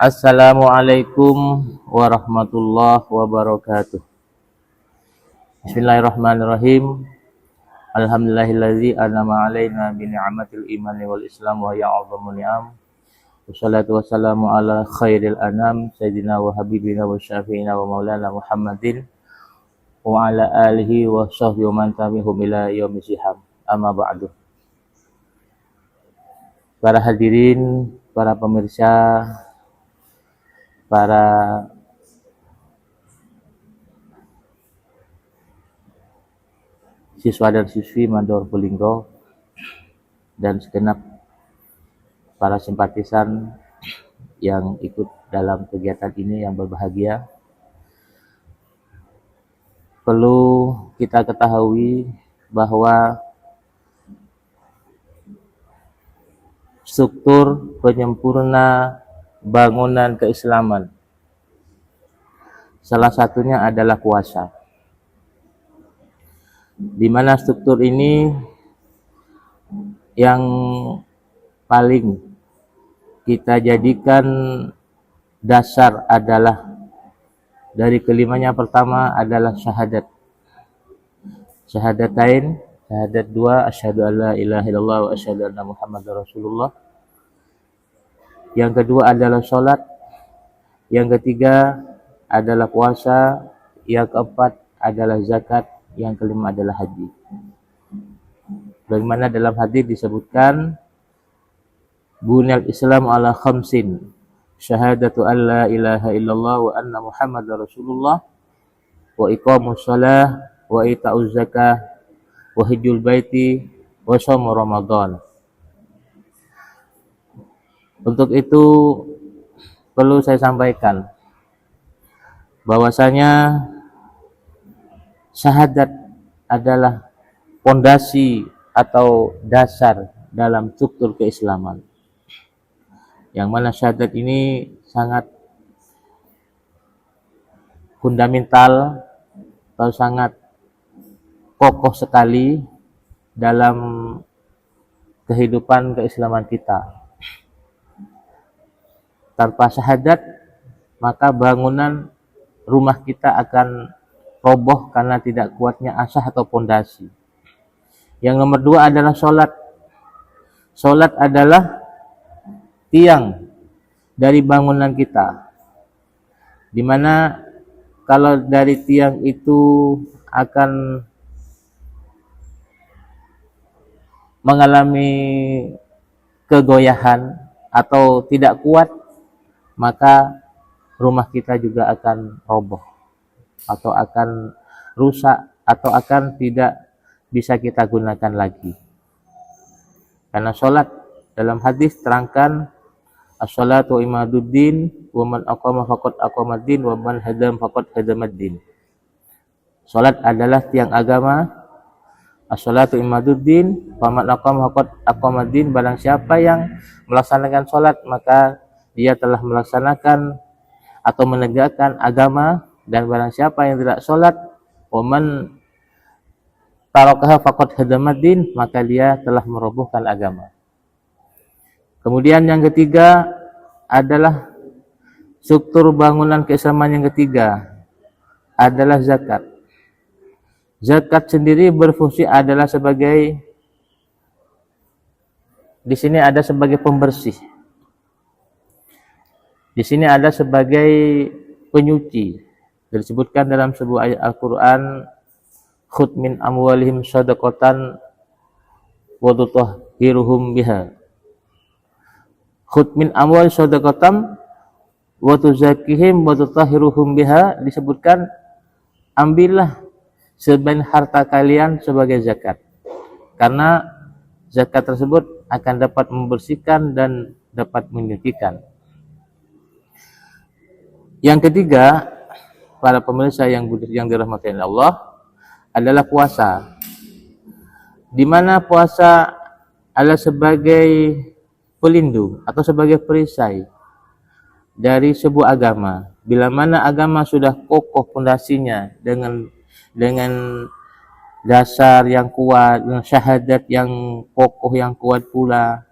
Assalamualaikum warahmatullahi wabarakatuh. Bismillahirrahmanirrahim. Alhamdulillahilladzi an'ama 'alaina bi ni'matil imani wal islam wa ya'dhamu ni'am. Wassalatu wassalamu ala khairil anam sayyidina wa habibina wa syafi'ina wa maulana Muhammadin wa ala alihi wa sahbihi wa man tabi'ahum ila yaumil qiyamah. Amma ba'du. Para hadirin, para pemirsa, para siswa dan siswi Mandor Pulinggo dan segenap para simpatisan yang ikut dalam kegiatan ini yang berbahagia. Perlu kita ketahui bahwa struktur penyempurna bangunan keislaman salah satunya adalah puasa, di mana struktur ini yang paling kita jadikan dasar adalah dari kelimanya. Pertama adalah syahadat, syahadatain, syahadat dua, asyhadu alla ilaha illallah wa asyhadu anna muhammadar rasulullah. Yang kedua adalah sholat, yang ketiga adalah puasa, yang keempat adalah zakat, yang kelima adalah haji. Bagaimana dalam hadis disebutkan, bunyal Islam ala khamsin, syahadatu an la ilaha illallah wa anna muhammadar rasulullah, wa iqamus shalah, wa ita'uz zakah, wa hajjul baiti, wa shaum ramadan. Untuk itu perlu saya sampaikan bahwasanya syahadat adalah pondasi atau dasar dalam struktur keislaman, yang mana syahadat ini sangat fundamental atau sangat kokoh sekali dalam kehidupan keislaman kita. Tanpa syahadat, maka bangunan rumah kita akan roboh karena tidak kuatnya asas atau pondasi. Yang nomor dua adalah sholat. Sholat adalah tiang dari bangunan kita, dimana kalau dari tiang itu akan mengalami kegoyahan atau tidak kuat, maka rumah kita juga akan roboh atau akan rusak atau akan tidak bisa kita gunakan lagi. Karena sholat dalam hadis terangkan, as-sholatu imaduddin, wa man aqama faqad aqamaddin, wa man hadam faqad hadamaddin. Sholat adalah tiang agama. As-sholatu imaduddin, wa man aqama faqad aqamaddin. Barang siapa yang melaksanakan sholat, maka dia telah melaksanakan atau menegakkan agama, dan barang siapa yang tidak sholat, waman tarakaha faqad hadamaddin, maka dia telah merobohkan agama. Kemudian yang ketiga adalah struktur bangunan keislaman. Yang ketiga adalah zakat. Zakat sendiri berfungsi adalah sebagai, di sini ada sebagai pembersih, di sini ada sebagai penyuci. Disebutkan dalam sebuah ayat Al-Quran, khudh min amwalihim shadaqatan wa tutahhiruhum biha. Khudh min amwal shadaqatan wa tuzakkihim wa tutahhiruhum biha. Disebutkan, ambillah sebagian harta kalian sebagai zakat, karena zakat tersebut akan dapat membersihkan dan dapat menyucikan. Yang ketiga, para pemirsa yang dirahmati Allah, adalah puasa, di mana puasa adalah sebagai pelindung atau sebagai perisai dari sebuah agama. Bila mana agama sudah kokoh pondasinya dengan dasar yang kuat, dengan syahadat yang kokoh yang kuat pula,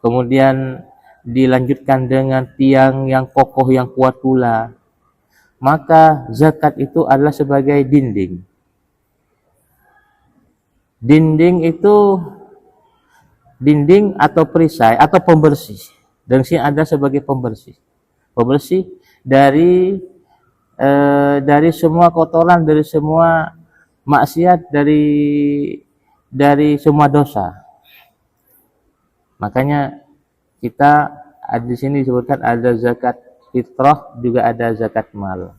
kemudian dilanjutkan dengan tiang yang kokoh yang kuat pula, maka zakat itu adalah sebagai dinding. Dinding itu dinding atau perisai atau pembersih. Dan sini ada sebagai pembersih. Pembersih dari semua kotoran, dari semua maksiat, dari semua dosa. Makanya kita di sini disebutkan ada zakat fitrah, juga ada zakat mal.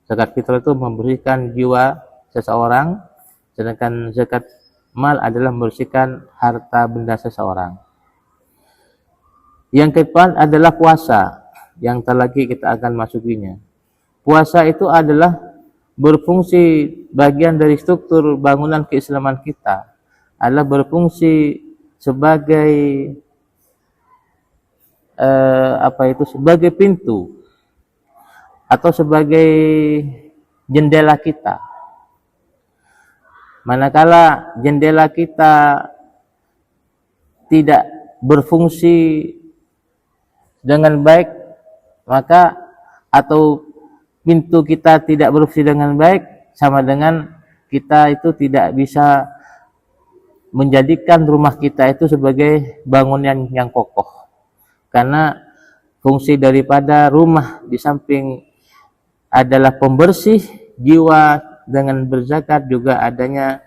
Zakat fitrah itu membersihkan jiwa seseorang, sedangkan zakat mal adalah membersihkan harta benda seseorang. Yang keempat adalah puasa, yang terlagi kita akan masukinya. Puasa itu adalah berfungsi bagian dari struktur bangunan keislaman kita, adalah berfungsi sebagai sebagai pintu atau sebagai jendela kita. Manakala jendela kita tidak berfungsi dengan baik, maka atau pintu kita tidak berfungsi dengan baik, sama dengan kita itu tidak bisa menjadikan rumah kita itu sebagai bangunan yang kokoh. Karena fungsi daripada rumah di samping adalah pembersih jiwa dengan berzakat, juga adanya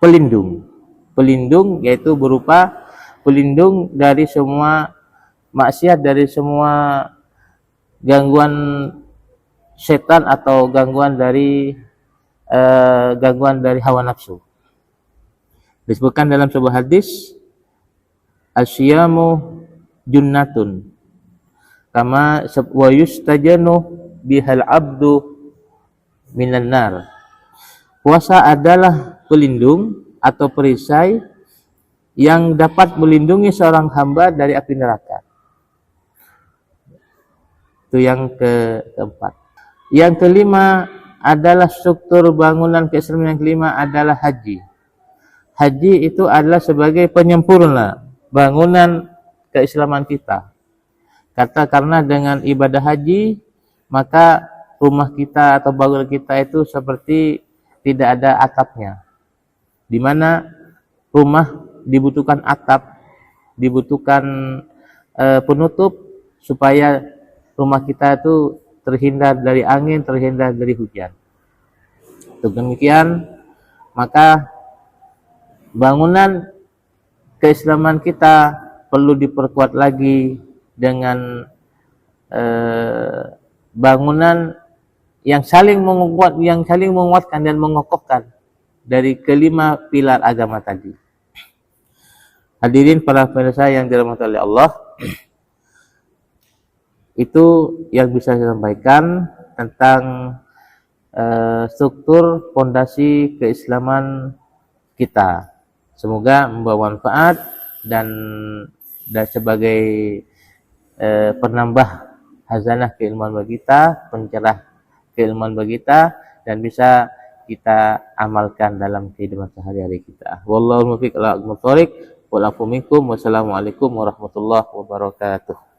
pelindung, yaitu berupa pelindung dari semua maksiat, dari semua gangguan setan atau gangguan dari hawa nafsu. Disebutkan dalam sebuah hadis, asyamu junnatun kama wa yustajanu bihal abdu minan nar. Puasa adalah pelindung atau perisai yang dapat melindungi seorang hamba dari api neraka. Itu yang keempat. Yang kelima adalah struktur bangunan keislaman, yang kelima adalah haji. Haji itu adalah sebagai penyempurna bangunan keislaman kita. Karena dengan ibadah haji, maka rumah kita atau bangunan kita itu seperti tidak ada atapnya. Di mana rumah dibutuhkan atap, dibutuhkan penutup supaya rumah kita itu terhindar dari angin, terhindar dari hujan. Demikian, maka bangunan keislaman kita perlu diperkuat lagi dengan bangunan yang saling menguatkan dan mengokohkan dari kelima pilar agama tadi. Hadirin para pemirsa yang dirahmati oleh Allah, itu yang bisa saya sampaikan tentang struktur fondasi keislaman kita. Semoga membawa manfaat dan sebagai penambah hazanah keilmuan bagi kita, pencerah keilmuan bagi kita, dan bisa kita amalkan dalam kehidupan sehari-hari kita. Wallahu muwaffiq ila aqwamit thoriq. Wassalamualaikum warahmatullahi wabarakatuh.